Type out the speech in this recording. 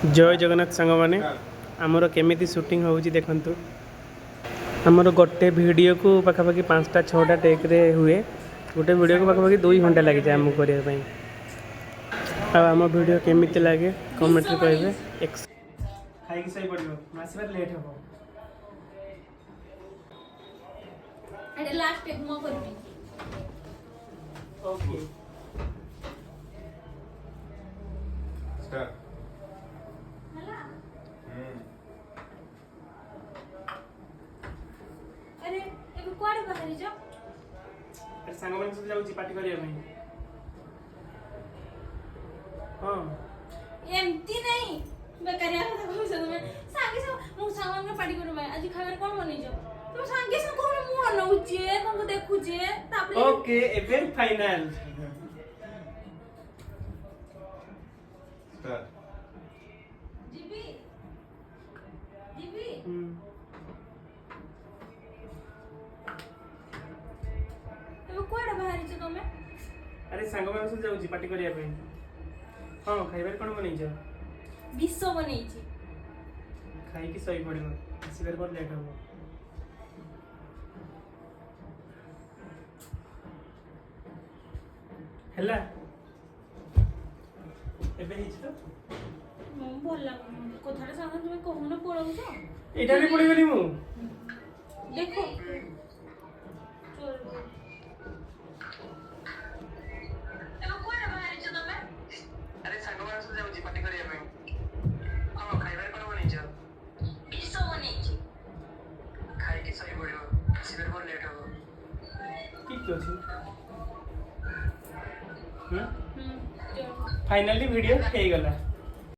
जय जगन्नाथ सांग मैंने आमर केमी शूटिंग होची देखंतु आमर गोटे वीडियो को पाखापाखि 5टा 6टा टेक रे हुए गोटे वीडियो को पाखापाखि 2 घंटा लगी जाए आमको करने ପାଇଁ आ आम वीडियो केमिति लागे कमेंट रे कहबे खाई की सही पड़ियो मासिबार लेट हो अरे लास्ट टेक मो करबी ओके स्टार्ट हला अरे एबे कोडे बाहरी जा अरे सांग मन से जाउची पार्टी करिया ପାଇଁ हां एमती नहीं बेकारिया କଥା कहू छ तुमे सांगे से मु सामान में पार्टी करू मैं आज खावर कोन बनै जा तुम सांगे से कोन मु अनउची तुमको देखु जे तापरे ओके एबे फाइनल स्टार्ट जीबी जीबी एबे कोडे बाहरी छ तुमे अरे सांग मन से जाउची पार्टी करिया ପାଇଁ हां खाइबार कोन बनै जा विश्व बनै छी खाई की सही पड़ियो आसीबार पर लेट हो हला एबे हिच तो मु भल लागो कथारे सांग तुमे कहून पळौ छ एटा रे पड़ी गली मु देखो अरे सांग मन से जाउची पार्टी करिया ପାଇଁ हां खाइबार कोन बनै जा विश्व बनै छी खाई की सही पड़ियो आसीबार पर लेट हो ठीक तो छी फाइनली वीडियो हे गला